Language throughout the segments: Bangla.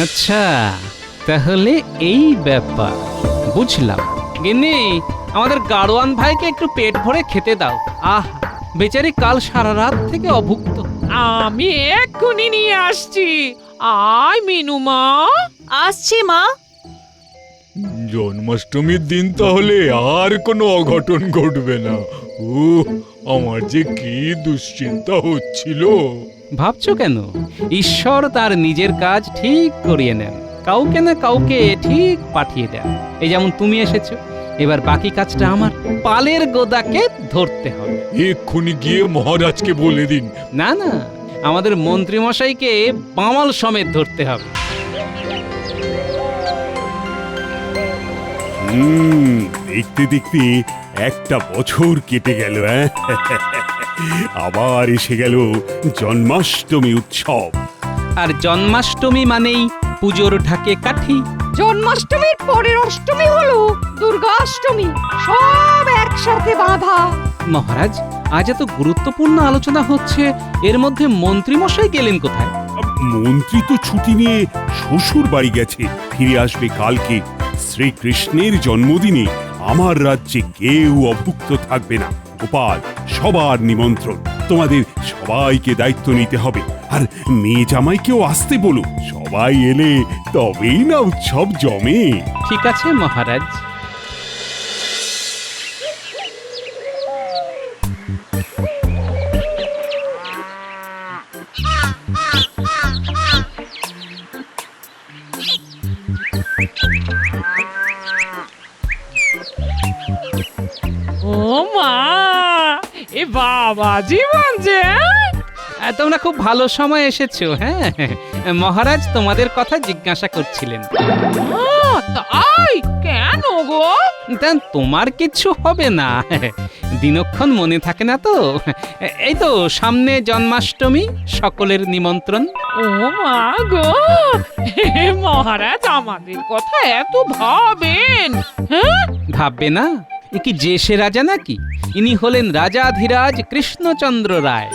আচ্ছা, তাহলে এই ব্যাপার, বুঝলাম। গিন্নি, আমাদের গাড়োয়ান ভাইকে একটু পেট ভরে খেতে দাও। আহ, বেচারি কাল সারা রাত থেকে অভুক্ত। আমি এক্ষুনি নিয়ে আসছি। আয় মিনু মা। আসছি মা। জন্মাষ্টমীর দিন তাহলে আর কোনো অঘটন ঘটবে না। আমার যে কি দুশ্চিন্তা হচ্ছিল। ভাবছো কেন? ঈশ্বর তার নিজের কাজ ঠিক করিয়ে নেন, কাউকে না কাউকে ঠিক পাঠিয়ে দেন। এই যেমন তুমি এসেছো, এবার বাকি কাজটা আমার। পালের গোদাকে ধরতে হবে। এক্ষুনি গিয়ে মহারাজকে বলে দিন। না না, আমাদের মন্ত্রী মশাইকে বামাল সমেত ধরতে হবে। দেখতে দেখতে একটা বছর কেটে গেল। আবার এসে গেল জন্মাষ্টমী উৎসব। আর জন্মাষ্টমী মানেই পুজোর ঢাকে কাঠি। জন্মাষ্টমীর পরের অষ্টমী হলো দুর্গাষ্টমী, সব একসাথে বাঁধা। মহারাজ, আজ এত গুরুত্বপূর্ণ আলোচনা হচ্ছে, এর মধ্যে মন্ত্রী মশাই গেলেন কোথায়? মন্ত্রী তো ছুটি নিয়ে শ্বশুর বাড়ি গেছে, ফিরে আসবে কালকে। শ্রীকৃষ্ণের জন্মদিনে আমার রাজ্যে কেউ অভুক্ত থাকবে না। গোপাল, সবার নিমন্ত্রণ। তোমাদের সবাইকে দায়িত্ব নিতে হবে, আর মেয়ে জামাইকেও আসতে বলো। সবাই এলে তবেই না উৎসব জমে। ঠিক আছে মহারাজ। ও মা, এ বাবা জীবন যে। তোমরা খুব ভালো সময় এসেছো। হ্যাঁ, মহারাজ তোমাদের কথা জিজ্ঞাসা করছিলেন। তাই কেন গো? তা তোমার কিছু হবে না, দিনক্ষণ মনে থাকে না তো। এই তো সামনে জন্মাষ্টমী, সকলের নিমন্ত্রণ। ও মা গো, হে মহারাজ আমাদের কথা এত ভাবেন? হ্যাঁ, ভাববে না? এ কি যে সে রাজা নাকি? ইনি হলেন রাজাধিরাজ কৃষ্ণচন্দ্র রায়।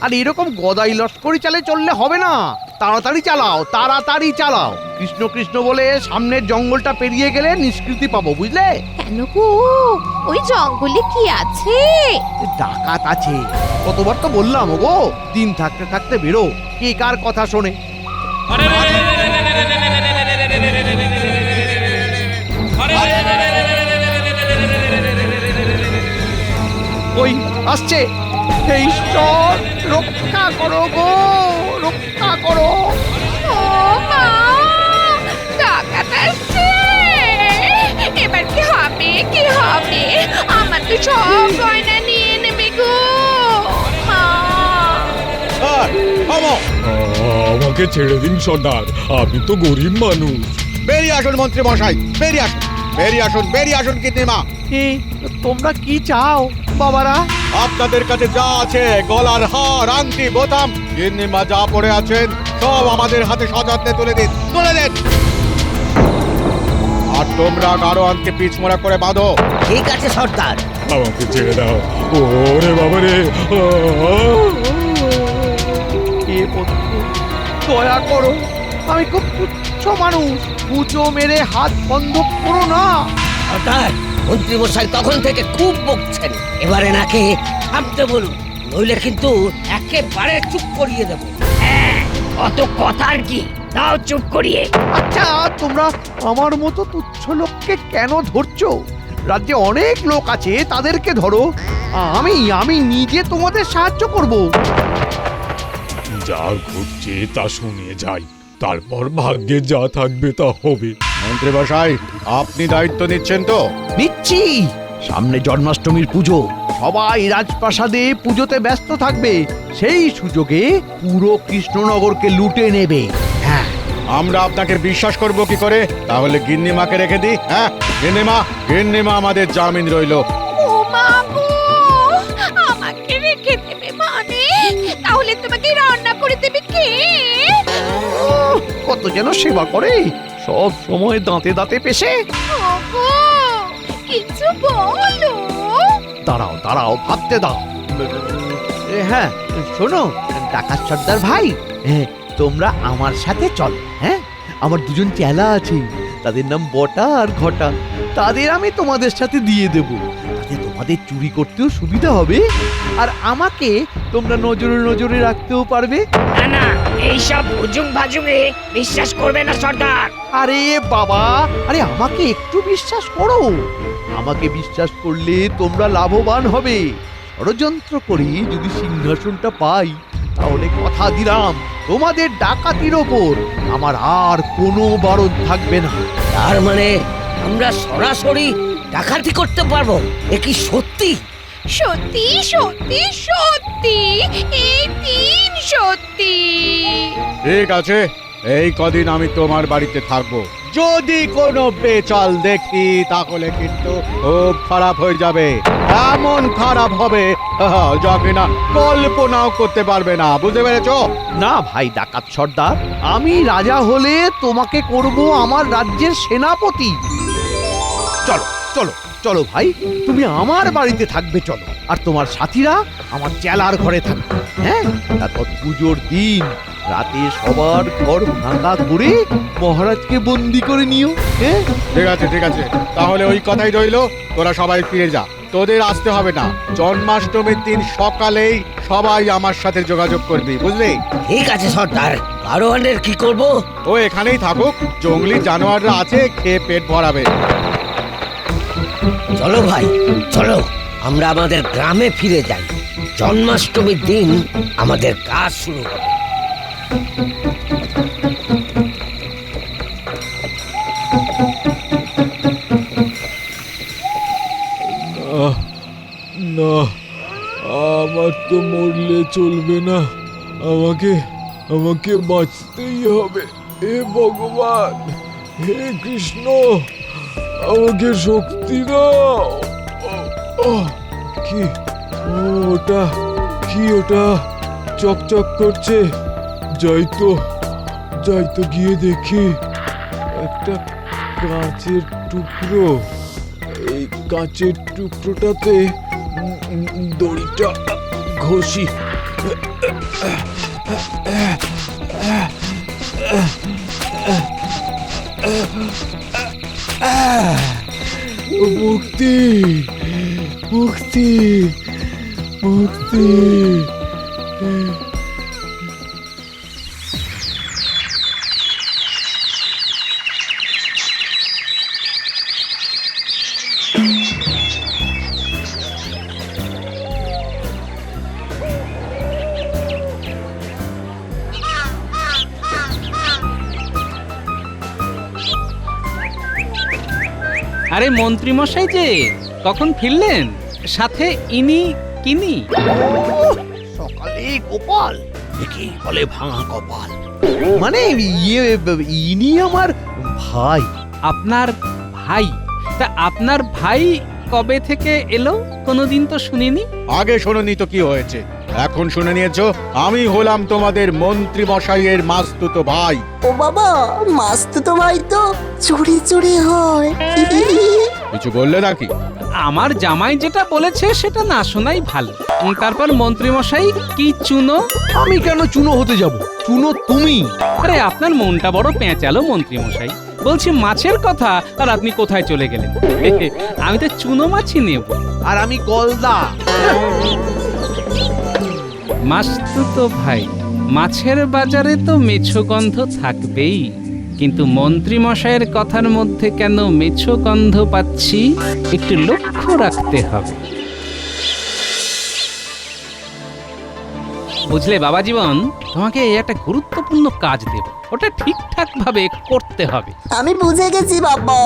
আর এরকম গদাই লস্করি চালে চললে হবে না। তাড়াতাড়ি চালাও, তাড়াতাড়ি চালাও। কৃষ্ণ কৃষ্ণ বলে সামনের জঙ্গলটা পেরিয়ে গেলে নিষ্কৃতি পাবো, বুঝলে? কেন গো, ওই জঙ্গলে কি আছে? ডাকাত আছে। কতবার তো বললাম গো, দিন থাকতে থাকতে বেরো। কে কার কথা শোনে? ওই আসছে। হে ঈশ্বর, রক্ষা করো গো, রক্ষা করো। ও মা, ডাকাত আসছে। এবার কি হবে, কি হবে? আমার তো সব গয়না নিয়ে নেবে গো। মা, আমাকে ছেড়ে দিন সর্দার, আমি তো গরিব মানুষ। বেরিয়ে আসুন মন্ত্রী মশাই, বেরিয়ে আসুন, বেরিয়ে আসুন, বেরিয়ে আসুন। কীর্তিমা, তোমরা কি চাও বাবারা? আপনাদের কাছে যা আছে, গলার হার, আংটি, বোতাম, কীর্তিমা যা পড়ে আছেন সব আমাদের হাতে সযত্নে তুলে দিন, তুলে দিন। আর তোমরা গাড়োয়ানকে পিছমোড়া করে বাঁধো। ঠিক আছে সর্দার। আমাকে ছেড়ে দাও। ওরে বাবা রে। এ বন্ধু, দয়া করো, আমি খুব তুচ্ছ মানুষ। পুজো মেরে হাত বন্ধ করো না। সর্দার, মন্ত্রী মশাই তখন থেকে খুব বকছেন, এবারে নাকি থামতে বলুন, নইলে কিন্তু একেবারে চুপ করিয়ে দেব। অত কথার কি, দাও চুপ করিয়ে। আচ্ছা, তোমরা আমার মতো তুচ্ছ লোককে কেন ধরছো? রাজ্যে অনেক লোক আছে, তাদেরকে ধরো। আমি নিজে তোমাদের সাহায্য করব। যা ঘটছে তা শুনে যাই, তারপর ভাগ্যে যা থাকবে তা হবে। মন্ত্রী মশাই, আপনি দায়িত্ব নিচ্ছেন তো? নিচ্ছি। সামনে জন্মাষ্টমীর পুজো, সবাই রাজপ্রাসাদে পুজোতে ব্যস্ত থাকবে। সেই সুযোগে পুরো কৃষ্ণনগরকে লুটে নেবে। হ্যাঁ, আমরা আপনাকে বিশ্বাস করব কি করে? তাহলে গিন্নিমাকে রেখে দিই। হ্যাঁ, গিন্নিমা, গিন্নিমা আমাদের জামিন রইলো। ও মা গো, আমাকে রেখে দেবে মানে? তাহলে তোমাকে রান্না করে দেবে কে? কত যেন সেবা করে, সব সময় দাঁতে দাঁতে পেশে। ওগো, কি কিছু বলো। দাঁড়াও দাঁড়াও, ভাবতে দাও। হ্যাঁ শোনো ডাকাত সর্দার ভাই, তোমরা আমার সাথে চলো। হ্যাঁ, আমার দুজন চেলা আছে, তাদের নাম বটা আর ঘটা। তাদের আমি তোমাদের সাথে দিয়ে দেব, তাতে তোমাদের চুরি করতেও সুবিধা হবে, আর আমাকে তোমরা নজরে নজরে রাখতেও পারবে। না না, এইসব হুজুম ভাজুমে বিশ্বাস করবে না সর্দার। আরে বাবা, আরে আমাকে একটু বিশ্বাস করো। আমাকে বিশ্বাস করলে তোমরা লাভবান হবে। ষড়যন্ত্র করে যদি সিংহাসনটা পাই, তাহলে কথা দিলাম তোমাদের ডাকাতির ওপর আমার আর কোনো বারণ থাকবে না। তার মানে আমরা সরাসরি ডাকাতি করতে পারবো? এ কি সত্যি? সত্যি সত্যি সত্যি, এই তিন সত্যি। ঠিক আছে, এই কদিন আমি তোমার বাড়িতে থাকবো। যদি কোনো বেচাল দেখি তাহলে কিন্তু খুব খারাপ হয়ে যাবে। এমন খারাপ হবে যা কিনা কল্পনাও করতে পারবে না, বুঝতে পেরেছো? না ভাই ডাকাত সর্দার, আমি রাজা হলে তোমাকে করব আমার রাজ্যের সেনাপতি। চলো চলো চলো ভাই, তুমি আমার বাড়িতে থাকবে, চলো। আর তোমার সাথীরা আমার চেলার ঘরে থাকবে। হ্যাঁ, তারপর পুজোর দিন রাতে সবার ঘর ভাঙা করে মহারাজকে বন্দি করে নিও। হ্যাঁ ঠিক আছে ঠিক আছে, তাহলে ওই কথাই রইলো, তোরা সবাই ফিরে যা, তোদের আসতে হবে না। জন্মাষ্টমীর দিন সকালেই সবাই আমার সাথে যোগাযোগ করবি, বুঝলি? ঠিক আছে সর্দার। গাড়োয়ানের কি করব? ও এখানেই থাকুক, জঙ্গলি জানোয়াররা আছে, খেয়ে পেট ভরাবে। চলো ভাই চলো, আমরা আমাদের গ্রামে ফিরে যাই। জন্মাষ্টমীর দিন আমাদের কাজ শুরু হবে। না, আমার তো মরলে চলবে না, আমাকে আমাকে বাঁচতেই হবে। হে ভগবান, হে কৃষ্ণ, আমাকে শক্তি দাও। কি ওটা? কি ওটা চকচক করছে? যাই তো গিয়ে দেখি। একটা কাঁচের টুকরো, এই কাঁচের টুকরোটাতে দড়িটা ঘষি। মুক্তি মুক্তি মুক্তি। আরে মন্ত্রীমশাই যে কখন ফিরলেন? সাথে ইনি কিনি? সকালে গোপাল, একেই বলে ভাঙা কপাল। মানে ইনি আমার ভাই। আপনার ভাই? তা আপনার ভাই কবে থেকে এলো? কোনোদিন তো শুনিনি। আগে শোনোনি তো কি হয়েছে, এখন শুনে নিয়েছো। আমি হলাম তোমাদের মন্ত্রী মশাইয়ের মাস্তুতো ভাই। ও বাবা, মাস্তুতো ভাই তো চুরি চুরি হয়। কিছু বললে নাকি? আমার জামাই যেটা বলেছে সেটা না শোনাই ভালো। তারপর মন্ত্রীমশাই কি চুনো? আমি কেন চুনো হতে যাব? চুনো তুমি। আরে আপনার মনটা বড় পেঁচালো মন্ত্রীমশাই। বলছি মাছের কথা, আর আপনি কোথায় চলে গেলেন? আমি তো চুনো মাছই নেব। আর আমি গলদা। মাস্তুতো ভাই, মাছের বাজারে তো মেছো গন্ধ থাকবেই, কিন্তু মন্ত্রী মশাইয়ের কথার মধ্যে কেন মেছো গন্ধ পাচ্ছি একটু লক্ষ্য রাখতে হবে। বুঝলে বাবা জীবন, তোমাকে একটা গুরুত্বপূর্ণ কাজ দেব, ওটা ঠিকঠাক ভাবে করতে হবে। আমি বুঝে গেছি বাবা,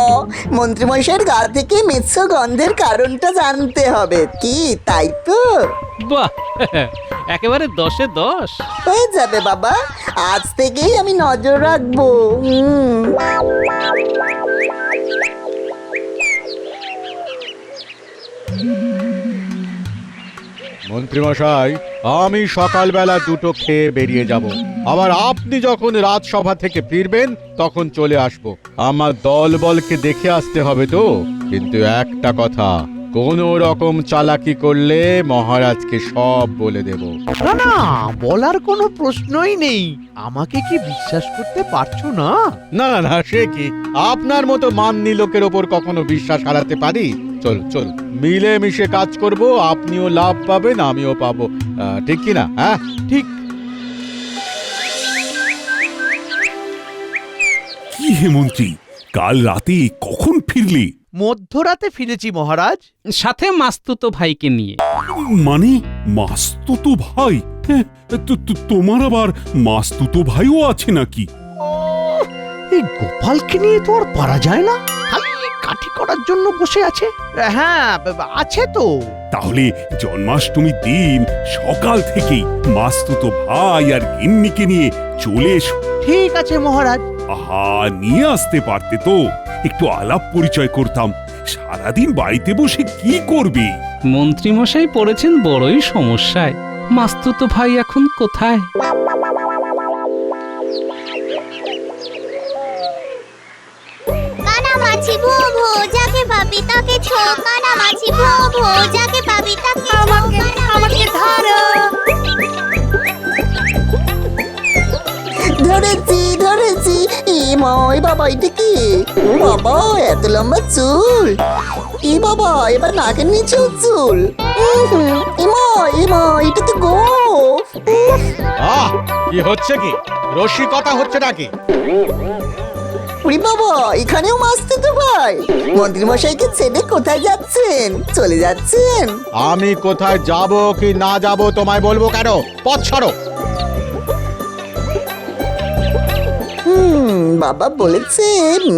মন্ত্রীমশাইয়ের গা থেকে মেৎসো গন্ধের কারণটা জানতে হবে। কি তাই তো? বাহ, একেবারে 10-এ 10। হয়ে যাবে বাবা, আজ থেকেই আমি নজর রাখবো। মন্ত্রীমশাই, আমি সকালবেলা দুটো খেয়ে বেরিয়ে যাব, আবার আপনি যখন রাজসভা থেকে ফিরবেন তখন চলে আসব। আমার দলবলকে দেখে আসতে হবে তো, কিন্তু একটা কথা, কোনো রকম চালাকি করলে মহারাজকে সব বলে দেব। না না, বলার কোনো প্রশ্নই নেই। আমাকে কি বিশ্বাস করতে পারছো না? না না না, সে কি, আপনার মতো মাননি লোকের ওপর কখনো বিশ্বাস হারাতে পারি? চল চল, মিলে মিশে কাজ করব, আপনিও লাভ পাবেন আমিও পাবো, ঠিক কি না? হ্যাঁ ঠিক। কি হে মন্ত্রী, কাল রাতে কখন ফিরলে? মধ্যরাতে ফিরেছি মহারাজ। সাথে মাস্তুতো ভাইকে নিয়ে। মানে মাস্তুতো ভাই? হ্যাঁ, তোমার আবার মাস্তুতো ভাইও আছে নাকি? এই গোপালকে নিয়ে তো আর পারা যায় না, খালি কাঠি করার জন্য বসে আছে। হ্যাঁ, আছে তো। তাহলে জন্মাষ্টমীর দিন সকাল থেকেই মাস্তুতো ভাই আর গিন্নিকে নিয়ে চলে এসো। ঠিক আছে মহারাজ। আহা, নিয়ে আসতে পারতে তো, একটু আলাপ পরিচয় করতাম। সারাদিন বাড়িতে বসে কি করবে? মন্ত্রীমশাই পড়েছেন বড়ই সমস্যায়। মাস্তুতো ভাই এখন কোথায়? কানামাছি ভো ভো, যাকে পাবি তাকে ছো। কানামাছি ভো ভো, যাকে পাবি তাকে ছো। আমাকে ধরো। ধরেছি ধরেছি। ময় বাবা, এটা কি? ও বাবা, এত লম্বা চুল! ই বাবা, এবার নাকের নিচেও চুল! এটা তো গোফ! কি হচ্ছে কি? রসিকতা হচ্ছে নাকি? উরি বাবা, এখানেও মাস্তুতো ভাই! মন্ত্রী মশাইকে ছেড়ে কোথায় যাচ্ছেন? চলে যাচ্ছেন? আমি কোথায় যাব কি না যাব তোমায় বলবো কেন? পথ ছাড়ো। বাবা বলেছে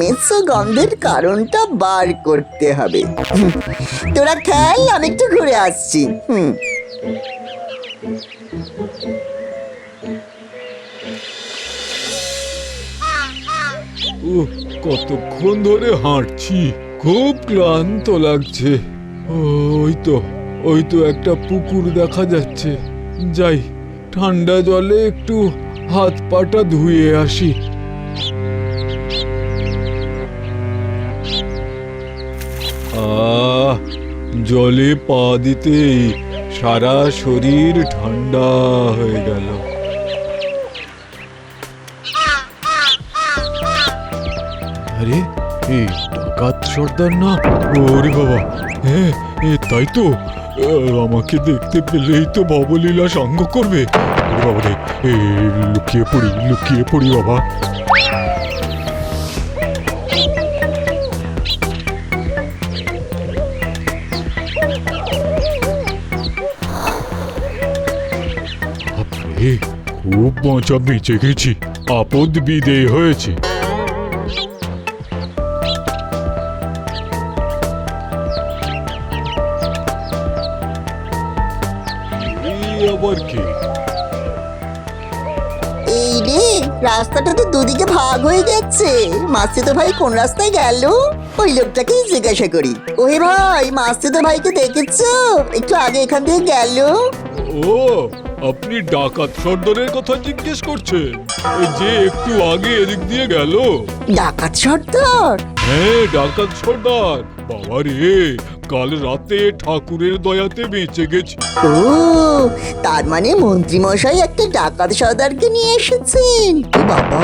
মেসো গন্ধের কারণটা বার করতে হবে। তোরা খেল, আমি একটু ঘুরে আসছি। কতক্ষণ ধরে হাঁটছি, খুব ক্লান্ত লাগছে। ওই তো একটা পুকুর দেখা যাচ্ছে। যাই, ঠান্ডা জলে একটু হাত পাটা ধুয়ে আসি। জলে পা দিতেই সারা শরীর ঠান্ডা হয়ে গেল। আরে, এই ডাকাত সর্দার না? ওরে বাবা, হ্যাঁ তাই তো। আমাকে দেখতে পেলেই তো ভবলীলা সাঙ্গ করবে। ওরে বাবা রে, লুকিয়ে পড়ি বাবা। খুব বাঁচা বেঁচে গেছি, আপদ বিদেয় হয়েছে। আবার কি? এই রে, রাস্তাটা তো দুদিকে ভাগ হয়ে গেছে। মাস্তুতো ভাই কোন রাস্তায় গেল? ওই লোকটাকেই জিজ্ঞাসা করি। ওহে ভাই, মাস্তুতো ভাইকে দেখেছো? একটু আগে এখান থেকে গেল। ও, আপনি ডাকাত সর্দারের কথা জিজ্ঞেস করছেন? এই যে একটু আগে এদিক দিয়ে গেল। ডাকাত সর্দার? হ্যাঁ, ডাকাত সর্দার। বাবা রে, কাল রাতে ঠাকুরের দয়াতে বেঁচে গেছি। ও, তার মানে মন্ত্রী মশাই একটা ডাকাত সর্দারকে নিয়ে এসেছেন। এ বাবা!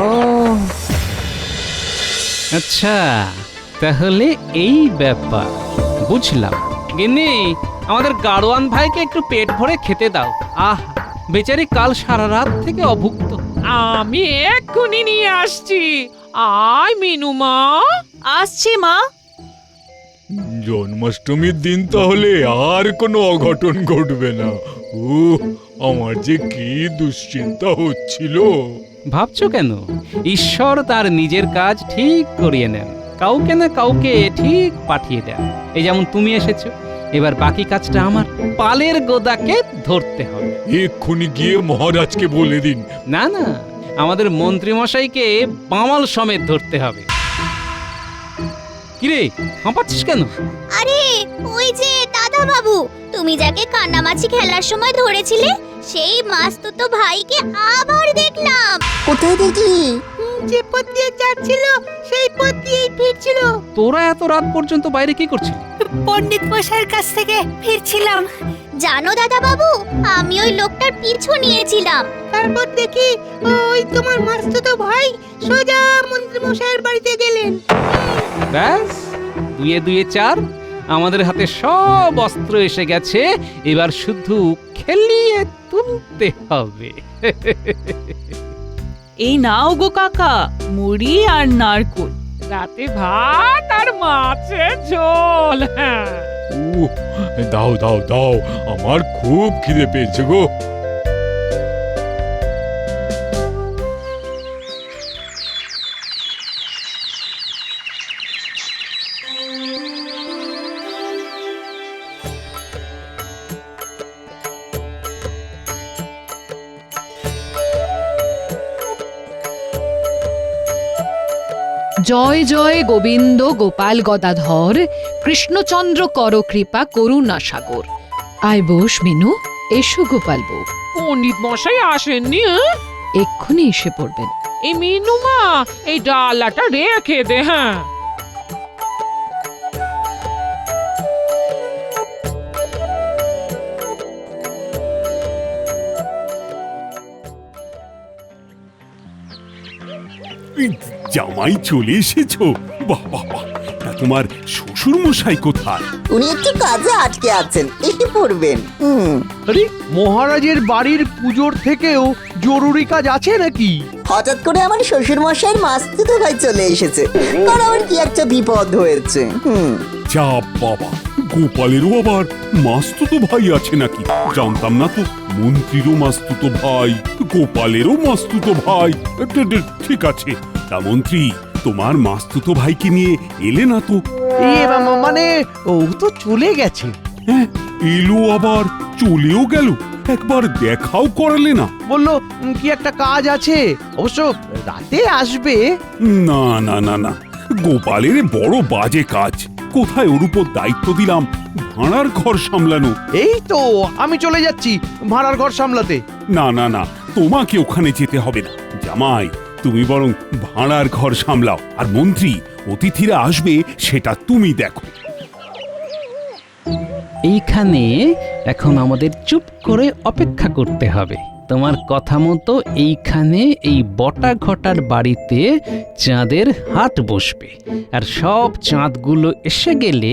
আচ্ছা, তাহলে এই ব্যাপার, বুঝলাম। গিন্নি, আমাদের গাড়োয়ান ভাইকে একটু পেট ভরে খেতে দাও। আহ, বেচারি কাল সারা রাত থেকে অভুক্ত। আমি এক্ষুনি নিয়ে আসছি। আয় মিনু মা। আসছি মা। জন্মাষ্টমীর দিন তাহলে আর কোনো অঘটন ঘটবে না। আমার যে কি দুশ্চিন্তা হচ্ছিল। ভাবছো কেন? ঈশ্বর তার নিজের কাজ ঠিক করিয়ে নেন, কাউকে না কাউকে ঠিক পাঠিয়ে দেন। এই যেমন তুমি এসেছো, এবার বাকি কাজটা আমার। পালের গোদাকে ধরতে হবে। এক্ষুনি গিয়ে মহারাজকে বলে দিন। না না, আমাদের মন্ত্রী মশাইকে বামাল সমেত ধরতে হবে। কিরে, হাঁপাচ্ছিস কেন? আরে, ওই যে দাদা বাবু, তুমি যাকে কান্নামাছি খেলার সময় ধরেছিলে, সেই মাস্তুতো ভাইকে আবার দেখলাম। কোথায় দেখলি? যে পথ দিয়ে যাচ্ছিল সেই পথ দিয়েই ফিরছিল। তোরা এত রাত পর্যন্ত বাইরে কি করছিলি? পণ্ডিত মশাইয়ের কাছ থেকে ফিরছিলাম। জানো দাদা বাবু, আমি ওই লোকটার পিছু নিয়েছিলাম। তারপর দেখি ওই তোমার মাস্তুতো ভাই সোজা মন্ত্রী মশাইয়ের বাড়িতে গেলেন। ব্যাস, দুয়ে দুয়ে চার, আমাদের হাতে সব অস্ত্র এসে গেছে, এবার শুধু খেলিয়ে তুলতে হবে। এই নাও গো কাকা, মুড়ি আর নারকোল, রাতে ভাত আর মাছের ঝোল। হ্যাঁ, উহ, দাও দাও দাও, আমার খুব খিদে পেয়েছে গো। জয় জয় গোবিন্দ গোপাল গদাধর কৃষ্ণচন্দ্র কর কৃপা করুণা সাগর। আয় বস মিনু, এসো গোপাল বউ। পণ্ডিত মশাই আসেননি? হ্যাঁ? এক্ষুনি এসে পড়বেন। এই মিনুমা, এই ডালাটা রেখে দে। হ্যাঁ, জামাই চলে এসেছো? বাহ বাহ বাহ, তা তোমার শ্বশুর মশাই কোথায়? উনি একটু কাজে আটকে আছেন, এসে পড়বেন। আরে মহারাজের বাড়ির পুজোর থেকেও জরুরি কাজ আছে নাকি? হঠাৎ করে আমার শ্বশুর মশাইয়ের মাস্তুতো ভাই চলে এসেছে, তার আবার কি একটা বিপদ হয়েছে। যা বাবা, গোপালেরও আবার মাস্তুতো ভাই আছে নাকি? জানতাম না তো। মন্ত্রীরও মাস্তুতো ভাই, গোপালেরও মাস্তুতো ভাই। ঠিক আছে, তা মন্ত্রী, তোমার মাস্তুতো ভাইকে নিয়ে এলে না তো? মানে ও তো চলে গেছে। হ্যাঁ, এলো আবার চলেও গেল, একবার দেখাও করালে না। বললো কি একটা কাজ আছে, অবশ্য রাতে আসবে। না না না না, গোপালের বড় বাজে কাজ। কোথায় ওর উপর দায়িত্ব দিলাম ভাড়ার ঘর সামলানো। এই তো আমি চলে যাচ্ছি ভাড়ার ঘর সামলাতে। না না না, তোমাকে ওখানে যেতে হবে না। জামাই, তুমি বরং ভাড়ার ঘর সামলাও, আর মন্ত্রী অতিথিরা আসবে সেটা তুমি দেখো। এইখানে এখন আমাদের চুপ করে অপেক্ষা করতে হবে। তোমার কথা মতো এইখানে এই বটা ঘটার বাড়িতে চাঁদের হাট বসবে, আর সব চাঁদগুলো এসে গেলে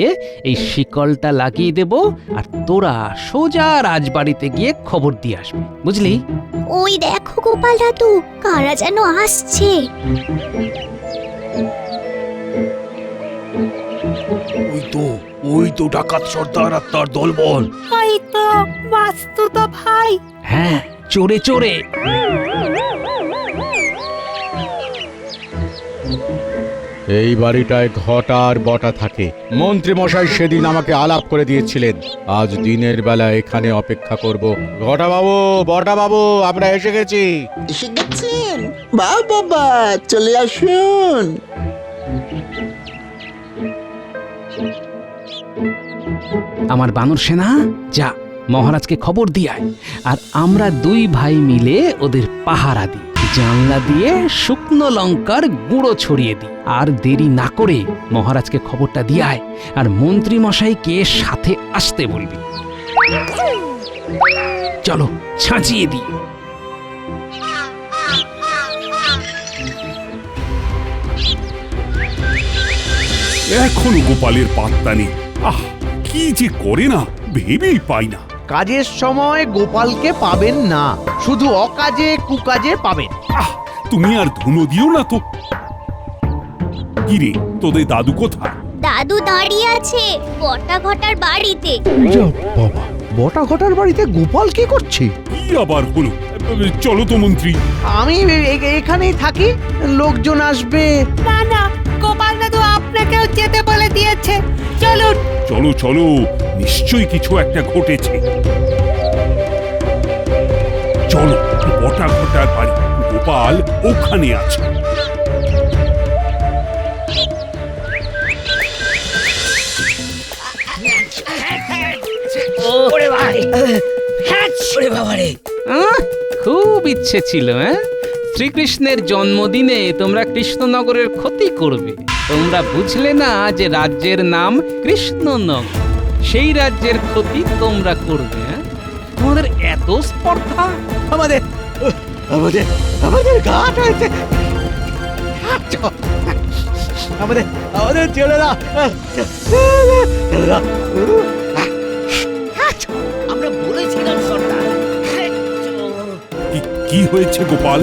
এই শিকলটা লাগিয়ে দেব, আর তোরা সোজা রাজবাড়িতে গিয়ে খবর দিয়ে আসবে, বুঝলি? ওই দেখো গোপাল দাদু, কারা যেন আসছে। ওই তো ডাকাত সর্দার আর তার দলবল। ওই তো মাস্তুতো ভাই। হ্যাঁ, চোরে চোরে। এই বাড়িটায় ঘটা আর বটা থাকে। মন্ত্রী মশাই সেদিন আমাকে আলাপ করে দিয়েছিলেন, আজ দিনের বেলা এখানে অপেক্ষা করব। ঘটা বাবু, বটা বাবু, আমরা এসে গেছি। এসে গেছেন? বাহ বাবা, চলে আসুন। আমার বানর সেনা, যা মহারাজকে খবর দিয়ায়, আর আমরা দুই ভাই মিলে ওদের পাহারা দিই। জানলা দিয়ে শুকনো লঙ্কার গুঁড়ো ছড়িয়ে দিই। আর দেরি না করে মহারাজকে খবরটা দিয়ায়, আর মন্ত্রী মশাইকে সাথে আসতে বলবি। চলো ছাঁচিয়ে দিই। এখনো গোপালের পাত্তা নেই। আহ, কি যে করে না ভেবেই পাই না। কাজের সময় গোপালকে পাবেন না, শুধু অকাজে কুকাজে পাবেন। আহ, তুমি আর ধুনো দিও না তো। কিরে, তোদের দাদু কোথায়? দাদু দাঁড়িয়ে আছে বটা ঘটার বাড়িতে। বাবা, বটা ঘটার বাড়িতে গোপাল কি করছে? কি আবার হলো? চলো তো মন্ত্রী। আমি এখানেই থাকি, লোকজন আসবে। না না, গোপাল দাদু আপনাকেও যেতে বলে দিয়েছে। চলুন। চলো চলো, নিশ্চয়ই কিছু একটা ঘটেছে। চলো, বটা ঘটার বাড়ি, গোপাল ওখানে আছে। ওরে ভাই, ওরে বাবা রে। খুব ইচ্ছে ছিল, শ্রীকৃষ্ণের জন্মদিনে তোমরা কৃষ্ণনগরের ক্ষতি করবে। তোমরা বুঝলে না যে রাজ্যের নাম কৃষ্ণনগর, সেই রাজ্যের ক্ষতি তোমরা করবে। হ্যাঁ? তোমাদের এত স্পর্ধা। আমাদের আমাদের আমাদের ঘাট হয়েছে। আমাদের আমাদের ছেড়ে দাও, ছেড়ে দাও। আমরা বলেছিলাম সর্দার। কি হয়েছে গোপাল?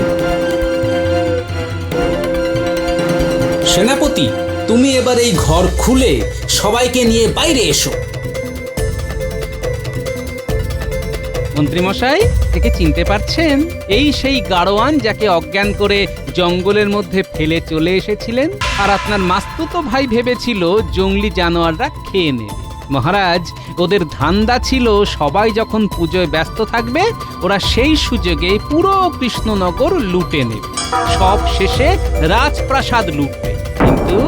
সেনাপতি, তুমি এবার এই ঘর খুলে সবাইকে নিয়ে বাইরে এসো। মন্ত্রীমশাই, একে চিনতে পারছেন? এই সেই গাড়োয়ান যাকে অজ্ঞান করে জঙ্গলের মধ্যে ফেলে চলে এসেছিলেন, আর আপনার মাস্তুতো ভাই ভেবেছিল জঙ্গলি জানোয়াররা খেয়ে নেবে। মহারাজ, ওদের ধান্দা ছিল সবাই যখন পুজোয় ব্যস্ত থাকবে ওরা সেই সুযোগে পুরো কৃষ্ণনগর লুটে নেবে, সব শেষে রাজপ্রাসাদ লুটবে। কিন্তু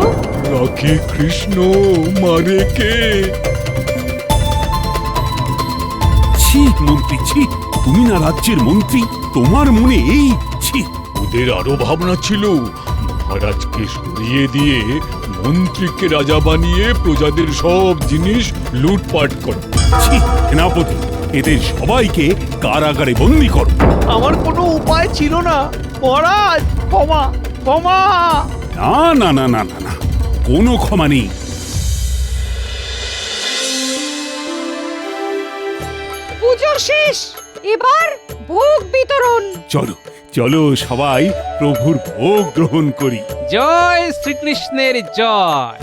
রাখি কৃষ্ণ মারে কে? ছি মন্ত্রী, ছি! তুমি না রাজ্যের মন্ত্রী, তোমার মনে এই ছি! ওদের আরো ভাবনা ছিল মহারাজকে সরিয়ে দিয়ে মন্ত্রীকে রাজা বানিয়ে প্রজাদের সব জিনিস লুটপাট করো। ছি! সেনাপতি, এদের সবাইকে কারাগারে বন্দী করো। আমার কোনো উপায় ছিল না মহারাজ, ক্ষমা ক্ষমা। না না না না না না, কোনো ক্ষমা নেই। পুজো শেষ, এবার ভোগ বিতরণ। চলো চলো সবাই প্রভুর ভোগ গ্রহণ করি। জয় শ্রীকৃষ্ণের জয়।